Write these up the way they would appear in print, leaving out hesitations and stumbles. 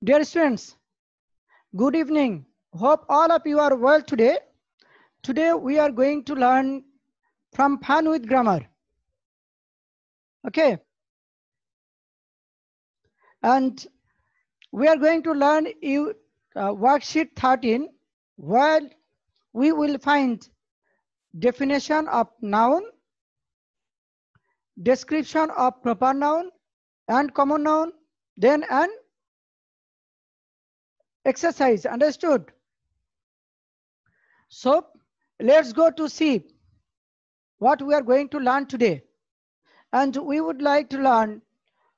Dear students, good evening. Hope all of you are well today. Today we are going to learn from Fun with Grammar. Okay. And we are going to learn worksheet 13, where we will find definition of noun, description of proper noun and common noun, then an exercise. Understood? So let's go to see what we are going to learn today. And we would like to learn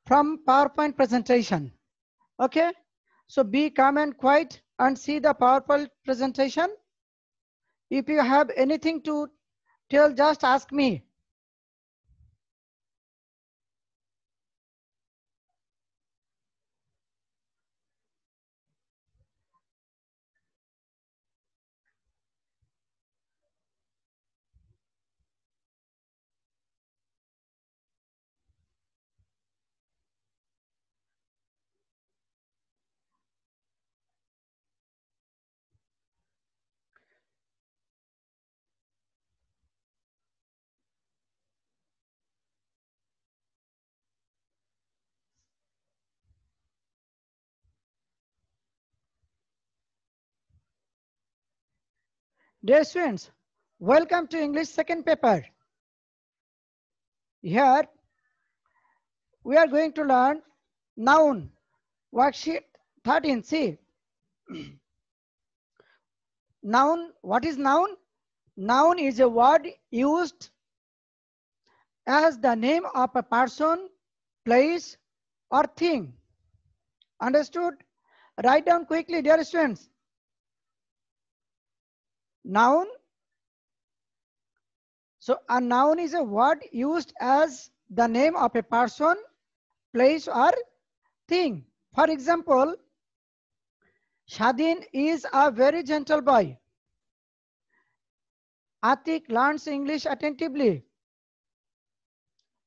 from PowerPoint presentation. Okay, so be calm and quiet and see the PowerPoint presentation. If you have anything to tell, just ask me. Dear students, welcome to English second paper. Here we are going to learn noun, worksheet 13. See, noun, what is noun? Noun is a word used as the name of a person, place or thing. Understood? Write down quickly, dear students. Noun. So a noun is a word used as the name of a person, place or thing. For example, Shadin is a very gentle boy. Atik learns English attentively.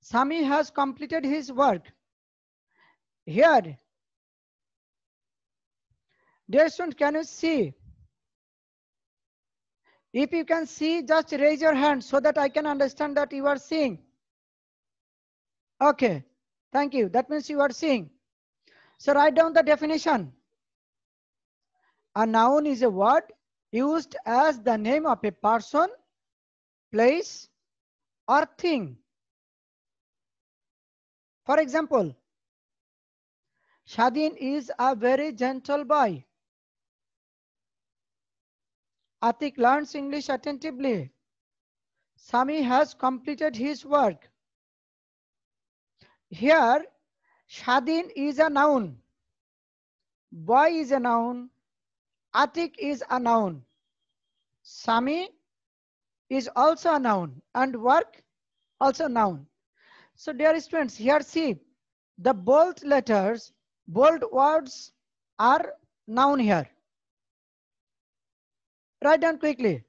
Sami has completed his work. Here, dear students, can you see? If you can see, just raise your hand so that I can understand that you are seeing. Okay, thank you. That means you are seeing. So write down the definition. A noun is a word used as the name of a person, place or thing. For example, Shadin is a very gentle boy. Atik learns English attentively. Sami has completed his work. Here, Shadin is a noun. Boy is a noun. Atik is a noun. Sami is also a noun. And work also noun. So dear students, here see, the bold letters, bold words are noun here. Write down quickly.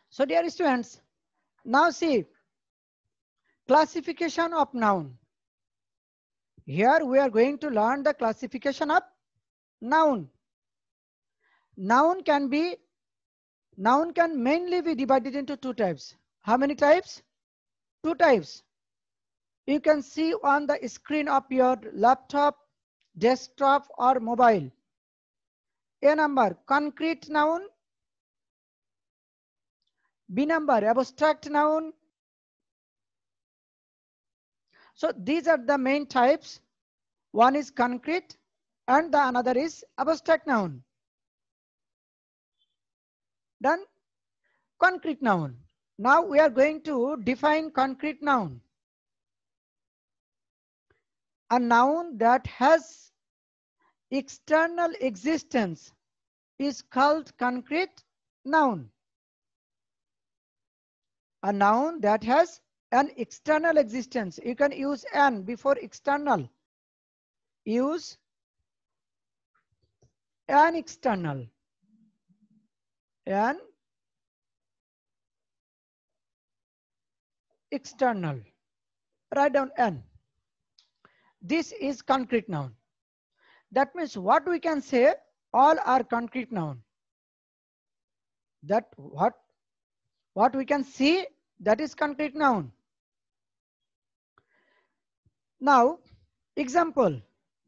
So dear students, now see, classification of noun. Here we are going to learn the classification of noun. Noun can mainly be divided into two types. How many types? Two types. You can see on the screen of your laptop, desktop or mobile. A number, concrete noun. B number, abstract noun. So these are the main types. One is concrete and the another is abstract noun. Done? Concrete noun. Now we are going to define concrete noun. A noun that has external existence is called concrete noun. A noun that has an external existence. You can use an before external. Use an external. An external. Write down an. This is concrete noun. That means what we can say, all are concrete noun. That what we can see, that is concrete noun. Now, example,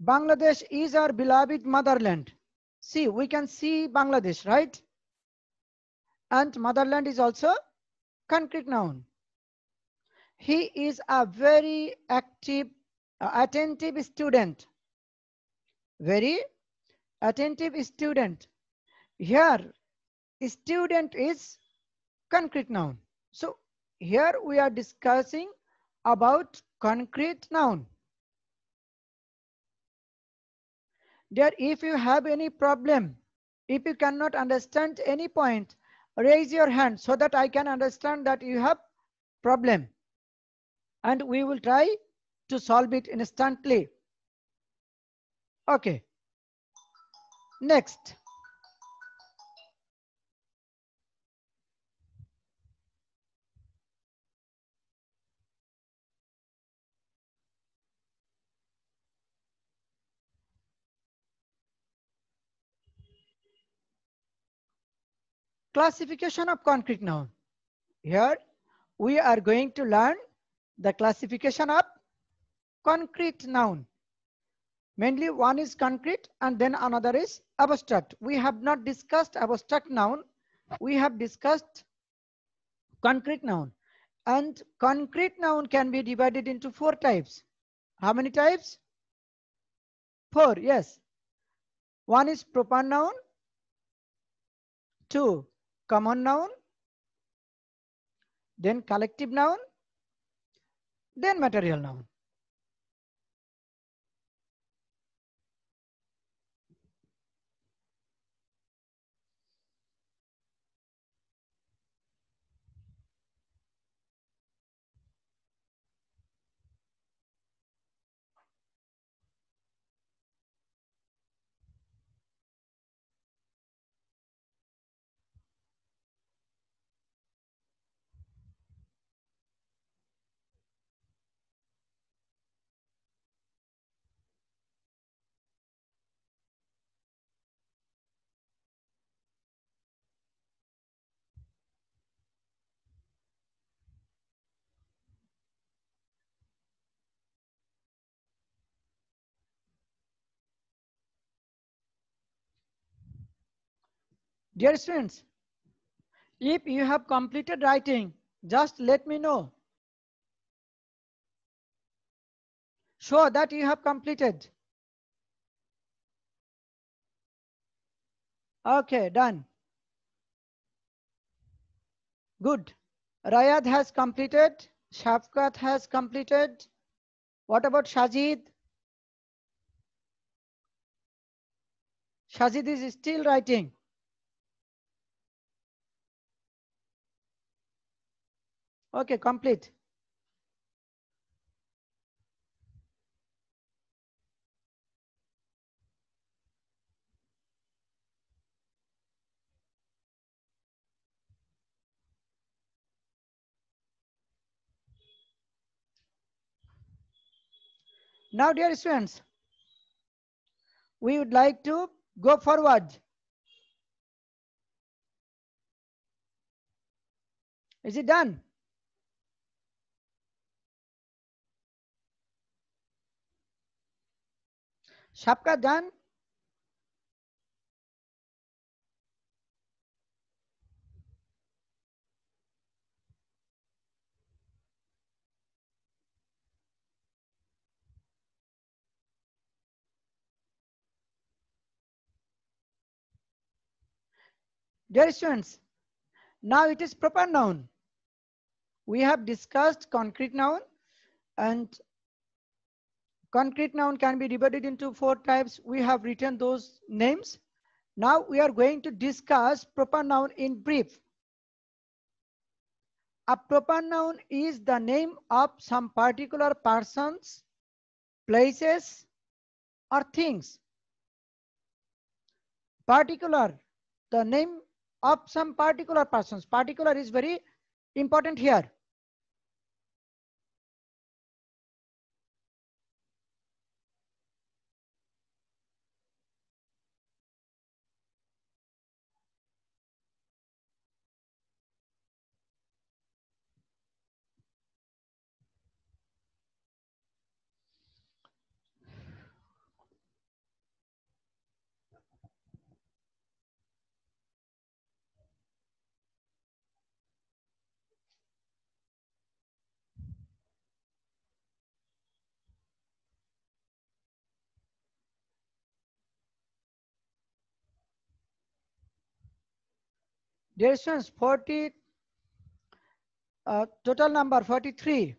Bangladesh is our beloved motherland. See, we can see Bangladesh, right? And motherland is also concrete noun. He is a very active, attentive student. Very attentive student. Here, student is concrete noun. So here we are discussing about concrete noun. Dear, if you have any problem, if you cannot understand any point, raise your hand so that I can understand that you have problem. And we will try to solve it instantly. Okay. Next. Classification of concrete noun. Here we are going to learn the classification of concrete noun. Mainly one is concrete and then another is abstract. We have not discussed abstract noun. We have discussed concrete noun. And concrete noun can be divided into 4 types. How many types? 4, yes. One is proper noun. 2, common noun. Then collective noun. Then material noun. Dear students, if you have completed writing, just let me know. Show that you have completed. Okay, done. Good. Rayad has completed. Shafkat has completed. What about Shajid? Shajid is still writing. Okay, complete. Now, dear students, we would like to go forward. Is it done? Shafkat done? Dear students, now it is proper noun. We have discussed concrete noun and Concrete noun can be divided into 4 types. We have written those names. Now we are going to discuss proper noun in brief. A proper noun is the name of some particular persons, places, or things. Particular, the name of some particular persons. Particular is very important here. Dear students, 40, total number 43.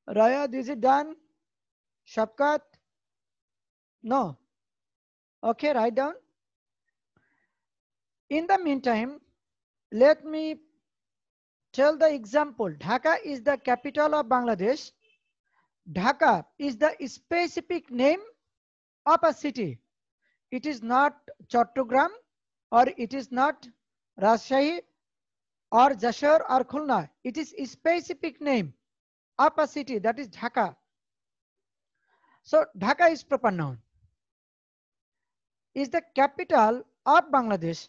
Rayad, is it done? Shapkat? No. Okay, write down. In the meantime, let me tell the example. Dhaka is the capital of Bangladesh. Dhaka is the specific name of a city. It is not Chattogram, or it is not Rajshahi or Jashore or Khulna. It is a specific name of a city, that is Dhaka. So Dhaka is proper noun. Is the capital of Bangladesh.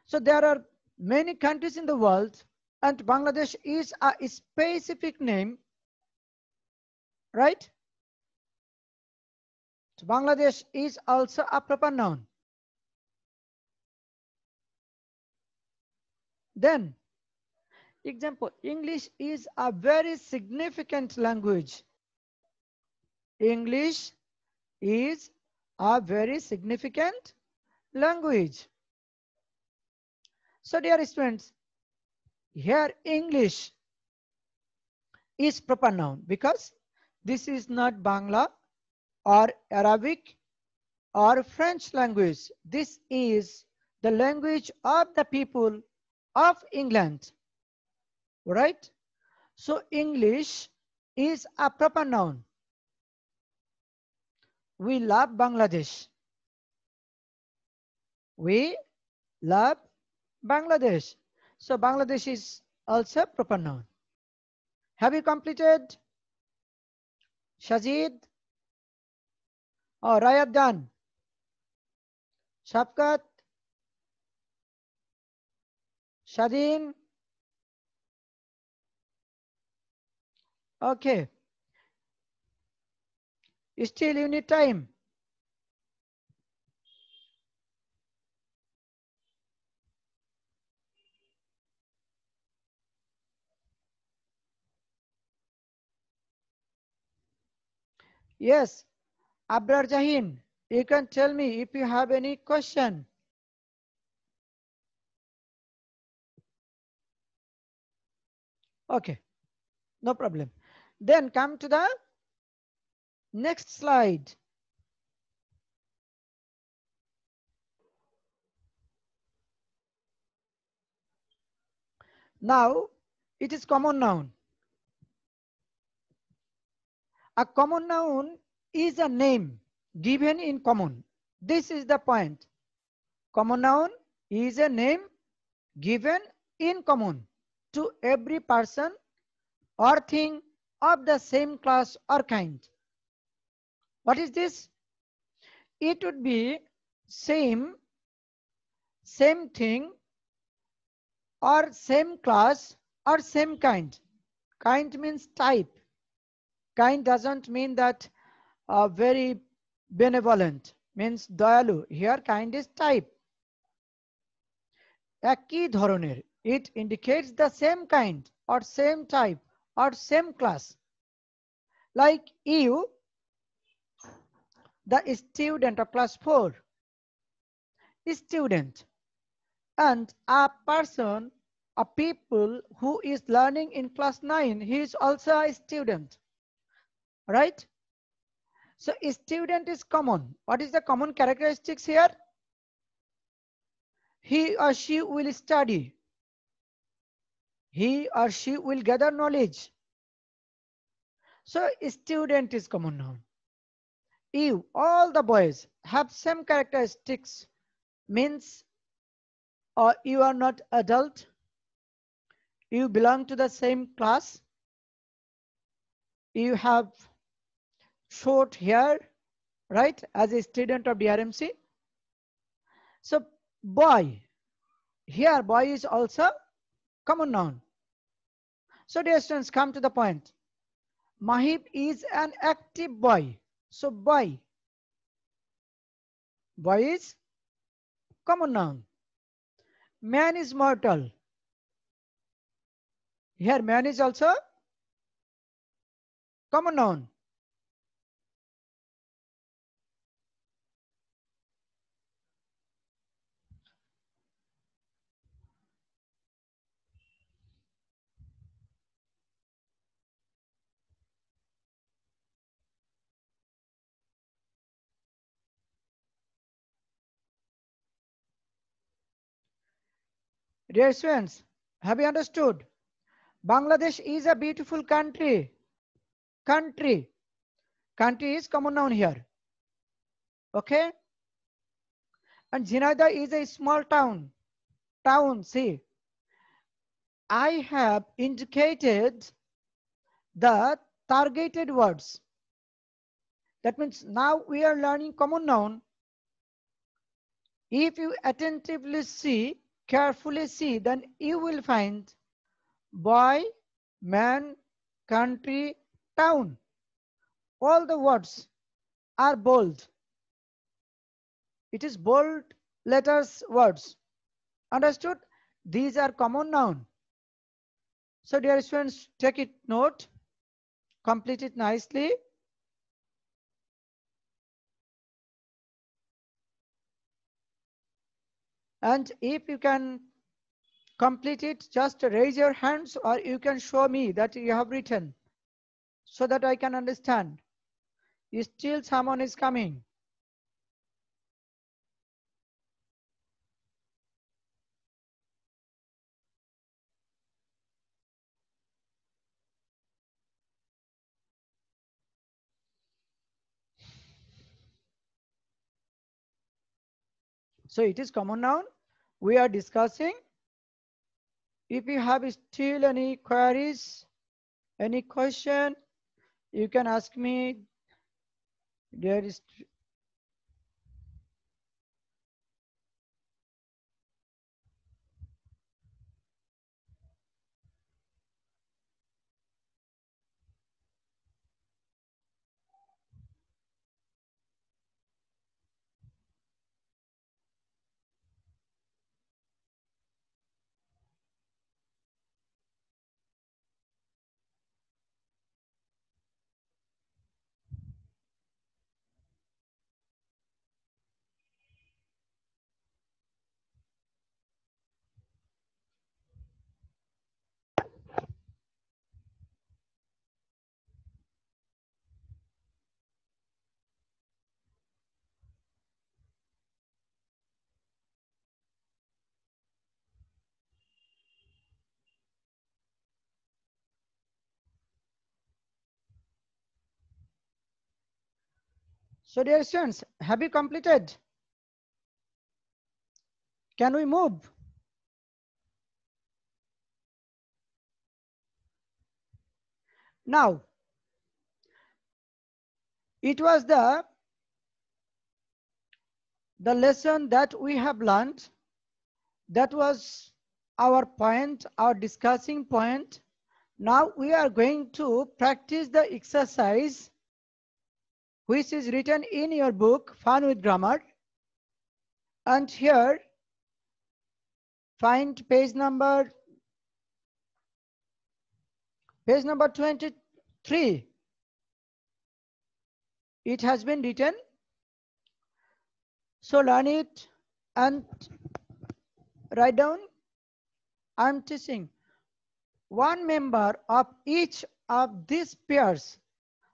So there are many countries in the world, and Bangladesh is a specific name, right? So Bangladesh is also a proper noun. Then, example, English is a very significant language. English is a very significant language. So dear students, here English is proper noun because this is not Bangla or Arabic or French language. This is the language of the people of England, right? So English is a proper noun. We love Bangladesh. We love Bangladesh. So Bangladesh is also proper noun. Have you completed? Shajid? Oh, Rayad done. Shafkat? Shadin? Okay. Still you need time. Yes. Abrar Jahin, you can tell me if you have any question. Okay, no problem. Then come to the next slide. Now, it is common noun. A common noun is a name given in common. This is the point. Common noun is a name given in common to every person or thing of the same class or kind. What is this? It would be same thing or same class or same kind. Kind means type. Kind doesn't mean that very benevolent, means dayalu. Here kind is type. একই ধরনের, it indicates the same kind or same type or same class. Like you, the student of class 4, student, and a person, a people who is learning in class 9, he is also a student, right? So student is common. What is the common characteristics here? He or she will study. He or she will gather knowledge. So student is common noun. You, all the boys have same characteristics, means or you are not adult, you belong to the same class, you have short hair, right, as a student of DRMC. So boy, here boy is also common noun. So dear students, come to the point. Mahib is an active boy. So boy is common noun. Man is mortal. Here man is also common noun. Dear students, have you understood? Bangladesh is a beautiful country. Country is common noun here. Okay? And Jhinada is a small town. Town, see. I have indicated the targeted words. That means now we are learning common noun. If you attentively see, carefully see, then you will find boy, man, country, town. All the words are bold. It is bold letters words. Understood? These are common noun. So dear students, take it note, complete it nicely. And if you can complete it, just raise your hands or you can show me that you have written so that I can understand. Still someone is coming. So it is common noun. We are discussing. If you have still any queries, any question, you can ask me. There is so dear students, have you completed? Can we move? Now, it was the lesson that we have learned. That was our point, our discussing point. Now we are going to practice the exercise which is written in your book, Fun with Grammar. And here, find page number 23. It has been written So learn it and write down. I'm teaching one member of each of these pairs.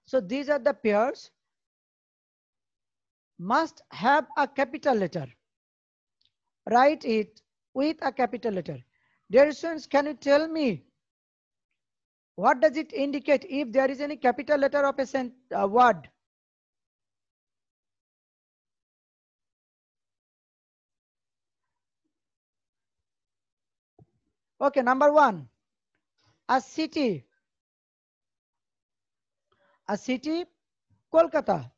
So these are the pairs must have a capital letter. Write it with a capital letter. Dear students, can you tell me what does it indicate if there is any capital letter of a word? Okay, number one, a city. A city, Kolkata.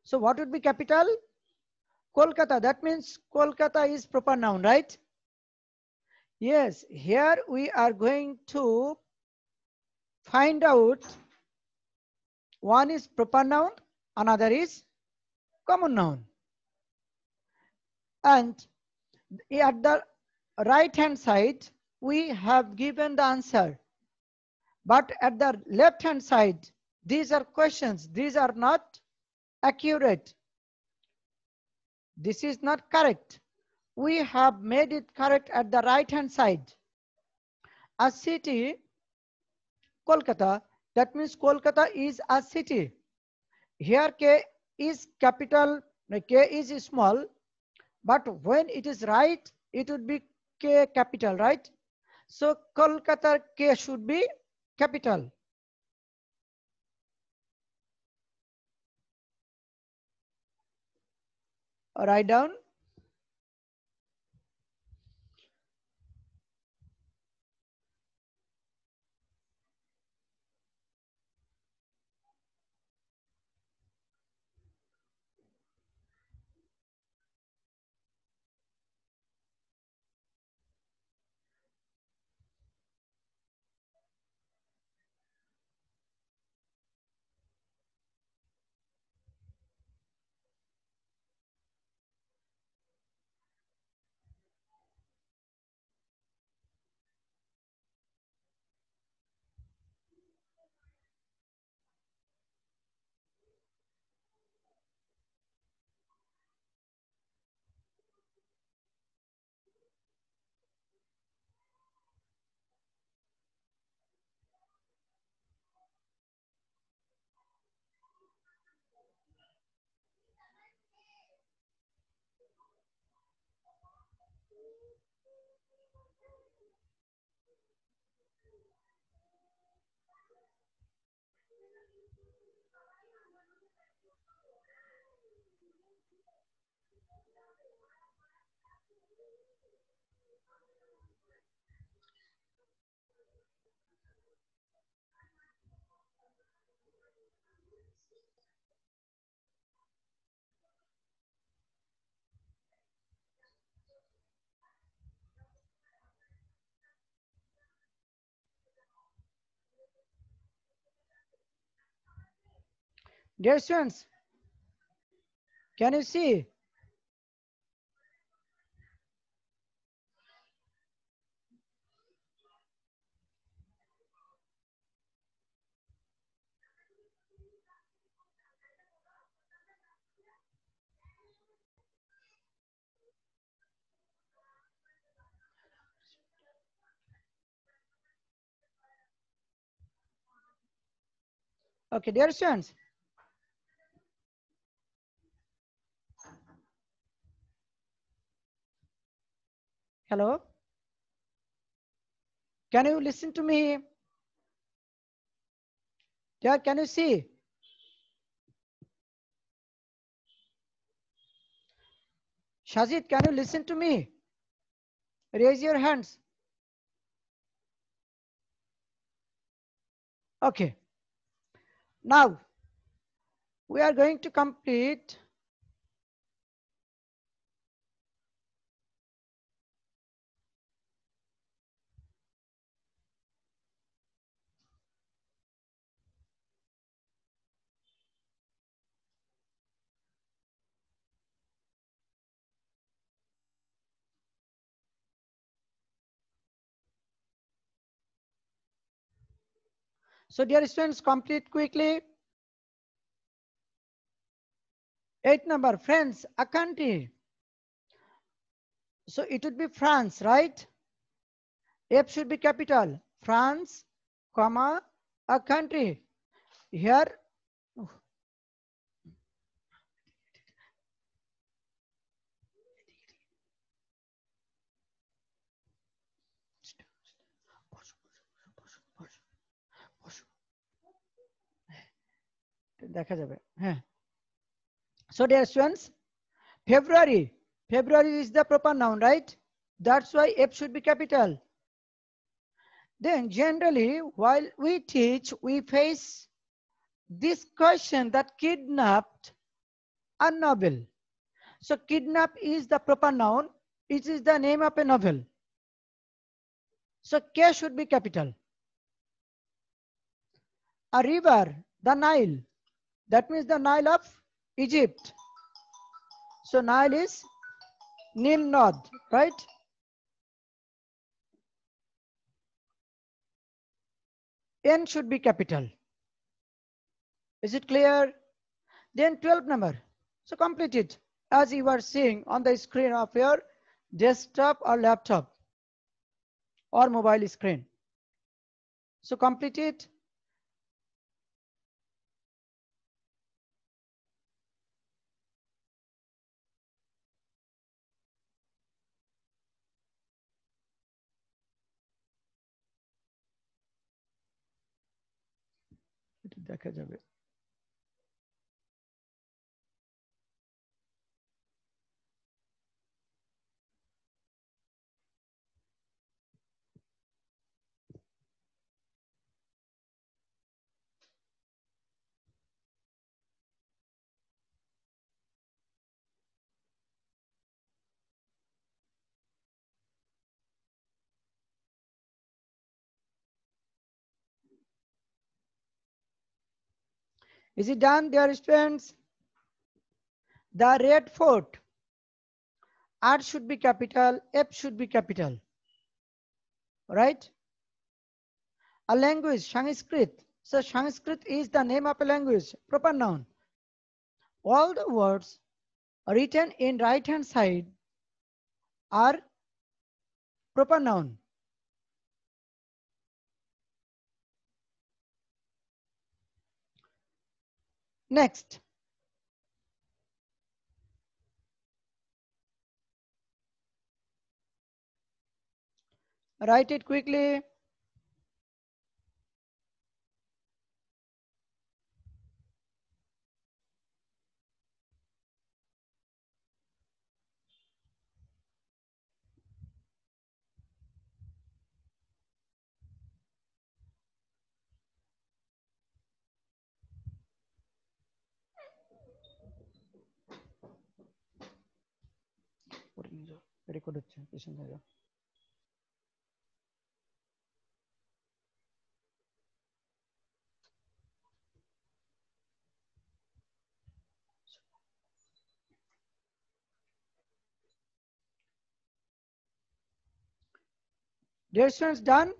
So what would be capital? Kolkata. That means Kolkata is proper noun, right? Yes, here we are going to find out one is proper noun, another is common noun. And at the right hand side, we have given the answer. But at the left hand side, these are questions. These are not accurate. This is not correct. We have made it correct at the right hand side. A city, Kolkata, that means Kolkata is a city. Here K is capital, K is small, but when it is right, it would be K capital, right? So Kolkata K should be capital. Write down. Dear students, can you see? Okay, dear students. Hello? Can you listen to me? Yeah, can you see? Shazid, can you listen to me? Raise your hands. Okay. Now, we are going to complete so dear students, complete quickly. 8 number, friends, a country. So it would be France, right? F should be capital. France, comma, a country. Here, দেখা যাবে হ্যাঁ so dear students February, February is the proper noun, right? That's why F should be capital. Then generally while we teach we face this question that kidnapped a novel. So kidnap is the proper noun. It is the name of a novel. So K should be capital. A river, the Nile. That means the Nile of Egypt. So Nile is Nil Nod, right? N should be capital. Is it clear? Then 12 number. So complete it as you are seeing on the screen of your desktop or laptop or mobile screen. So complete it. দেখা যাবে Is it done, dear students? The Red Fort. R should be capital, F should be capital. Right? A language, Sanskrit. So Sanskrit is the name of a language, proper noun. All the words written in right hand side are proper noun. Next. Write it quickly. Record হচ্ছে পেছন থেকে Dear students, done?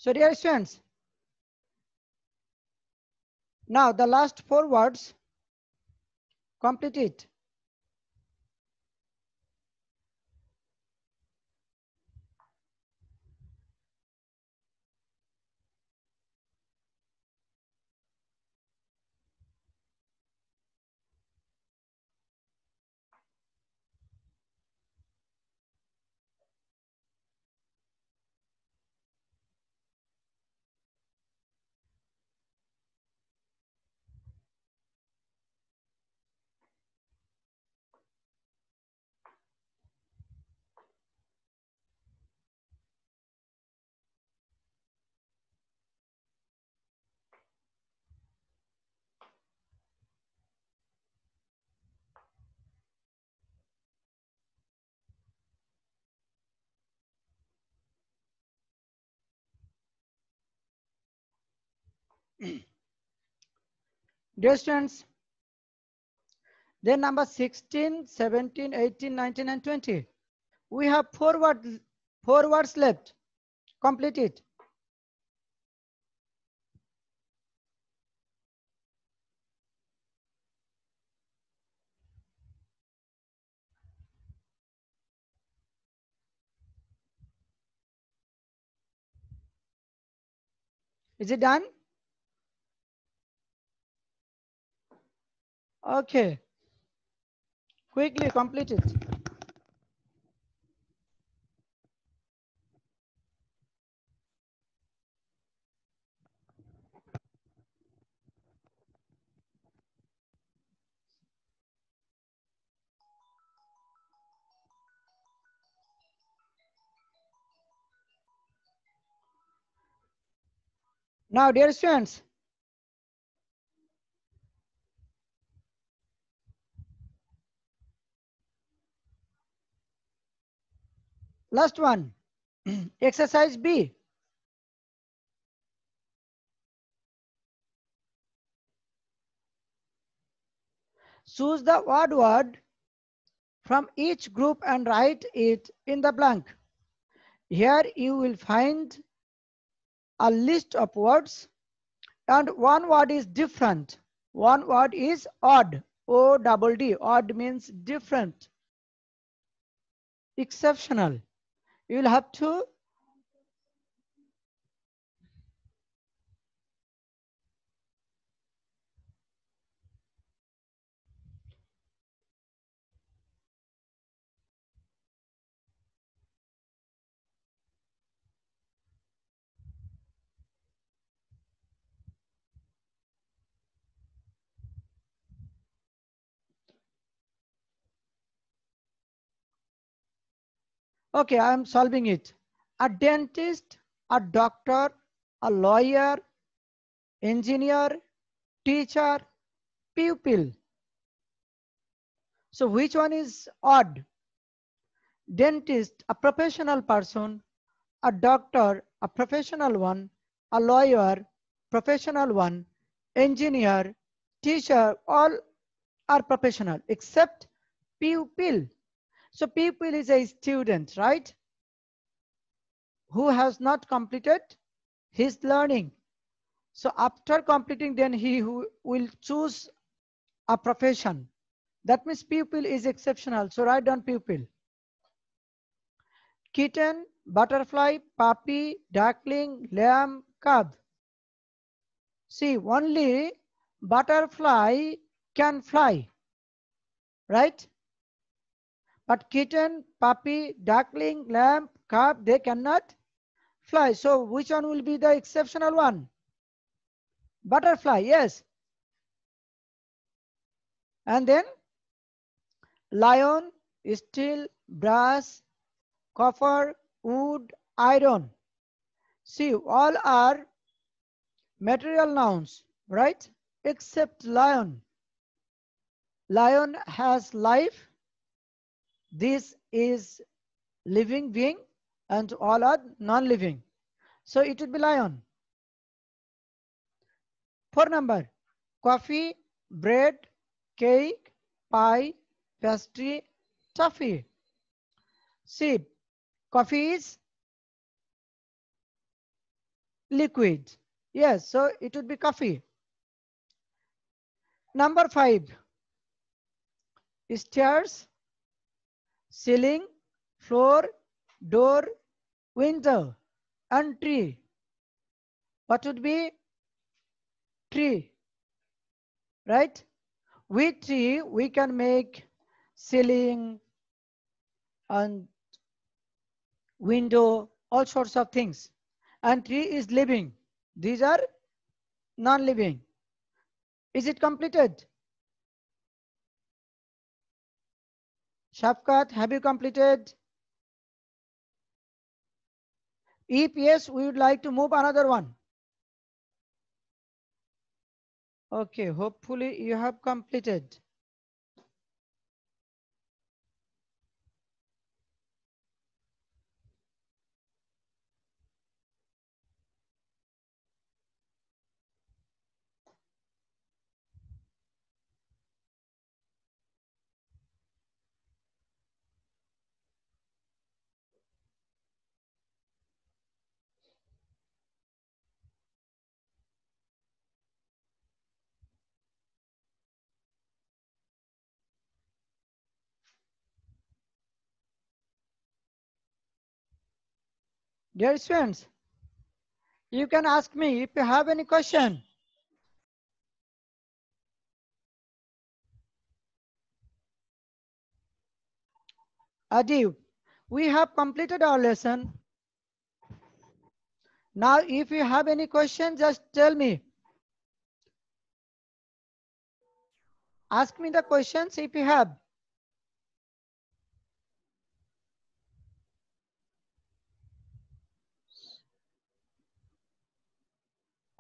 So dear students, now the last 4 words, complete it. Dear students, then number 16, 17, 18, 19, and 20. We have four words left. Complete it. Is it done? Okay. Quickly complete it. Now, dear students, last one. Exercise B. Choose the word from each group and write it in the blank. Here you will find a list of words, and one word is different. One word is odd. O-double-D. Odd means different, exceptional. You will have to okay, I am solving it. A dentist, a doctor, a lawyer, engineer, teacher, pupil. So which one is odd? Dentist, a professional person, a doctor, a professional one, a lawyer, professional one, engineer, teacher, all are professional except pupil. So pupil is a student, right? Who has not completed his learning. So after completing, then he who will choose a profession. That means pupil is exceptional. So write down pupil. Kitten, butterfly, puppy, duckling, lamb, cub. See, only butterfly can fly, right? But kitten, puppy, duckling, lamb, cub, they cannot fly. So which one will be the exceptional one? Butterfly, yes. And then lion, steel, brass, copper, wood, iron. See, all are material nouns, right? Except lion. Lion has life. This is living being and all are non-living. So it would be lion. 4 coffee, bread, cake, pie, pastry, toffee. See, coffee is liquid. Yes, so it would be coffee. 5, stairs, ceiling, floor, door, window, and tree. What would be tree? Right? With tree, we can make ceiling and window, all sorts of things. And tree is living. These are non-living. Is it completed? Shafkat, have you completed? If yes, we would like to move another one. Okay, hopefully you have completed. Dear students, you can ask me if you have any question. Adib, we have completed our lesson. Now, if you have any question, just tell me. Ask me the questions if you have.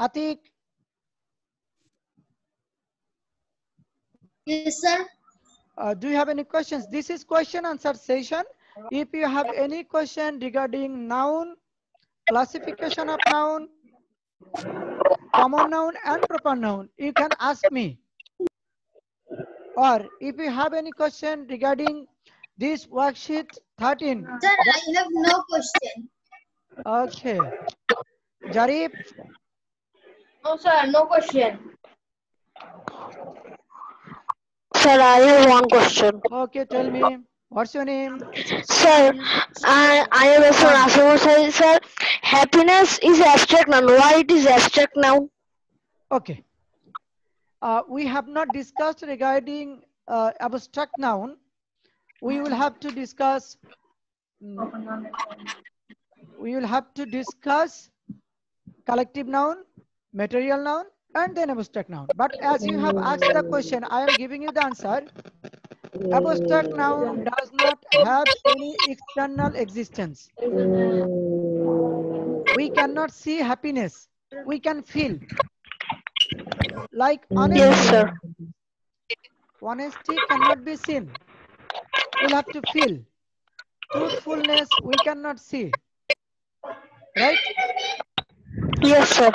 Atik. Yes, sir. Do you have any questions? This is question answer session. If you have any question regarding noun, classification of noun, common noun and proper noun, you can ask me. Or if you have any question regarding this worksheet 13. Sir, I have no question. Okay. Jarif. No, sir, no question. Sir, I have one question. Okay, tell me. What's your name? Sir, I am a from Assamese. Sir, happiness is abstract noun. Why it is abstract now? Okay. We have not discussed regarding abstract noun. We will have to discuss. We will have to discuss collective noun, material noun, and then abstract noun. But as you have asked the question, I am giving you the answer. Abstract noun does not have any external existence. We cannot see happiness. We can feel. Like honesty. Yes, sir. Honesty cannot be seen. We'll have to feel. Truthfulness we cannot see. Right? Yes, sir.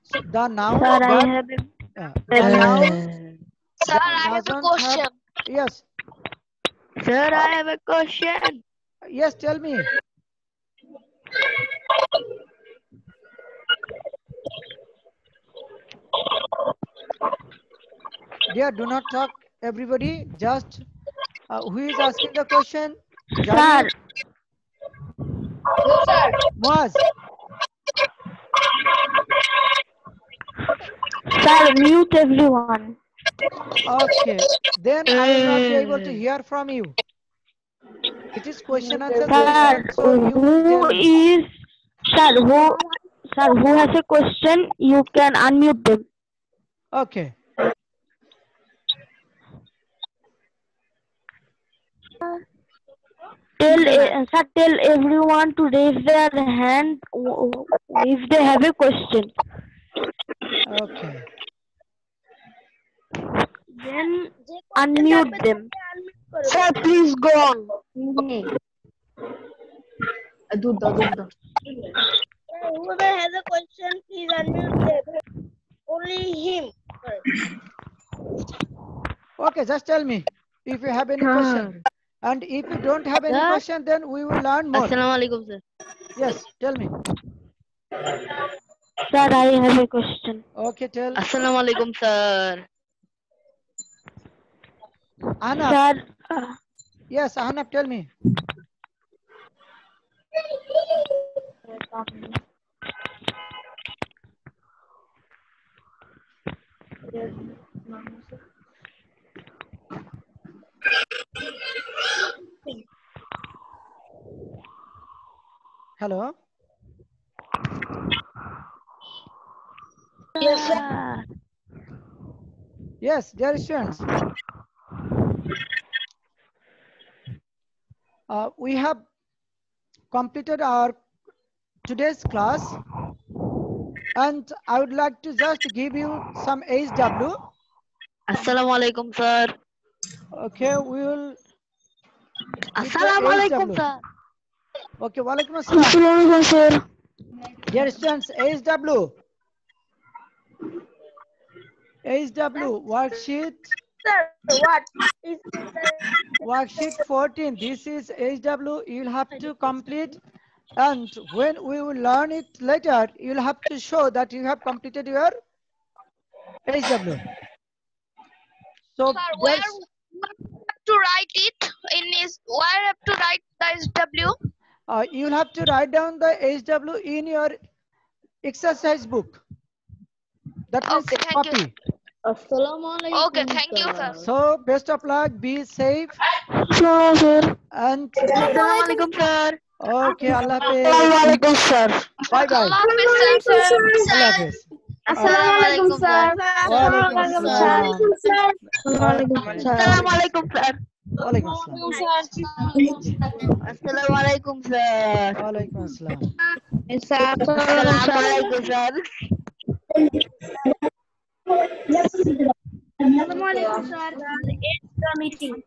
So the noun Sir, that the noun Sir, I have a doesn't question. have. Yes. Sir, I have a question. Yes, tell me. Dear, do not talk, everybody. Just who is asking the question? Jarif? No, sir. Muaz? Sir, mute everyone. Okay. Then I will not be able to hear from you. It is question answer Sir, session, so you will tell me. Sir, who has a question? You can unmute them. Okay. Tell everyone to raise their hand if they have a question. Okay. Then unmute them. Sir, please go on. Whoever has a question, please unmute them. Only him. Okay, just tell me if you have any question. And if you don't have any question, then we will learn more. Assalamualaikum, sir. Yes, tell me. Sir, I have a question. Okay, tell. Assalamualaikum, sir. Ahnaf. Sir, Yes, Ahnaf, tell me. Hello. yes, sir. Yes, dear students. We have completed our today's class, and I would like to just give you some HW. Assalamualaikum, sir. Okay, we will. Assalamualaikum, sir. Okay, walaikum assalam. Assalamualaikum, sir. Dear students, HW. HW worksheet. Sir, what is Worksheet 14. This is HW. You'll have to complete, and when we will learn it later, you'll have to show that you have completed your HW. So sir, where have to write it in is where have to write the SW? You'll have to write down the HW in your exercise book. That means Okay, thank you, copy. Okay, thank you, sir. So best of luck. Be safe. Sure, sir. And Assalamualaikum, sir. okay, Allah Hafiz. Assalamualaikum, sir. Bye bye. Allah Hafiz, sir. Allah Hafiz. Assalamualaikum, sir. Walaikum Assalam. Assalamualaikum, sir. Walaikum Assalam. Assalamualaikum, sir. Walaikum Assalam. Assalamualaikum, sir. Assalamualaikum, sir. It's the meeting.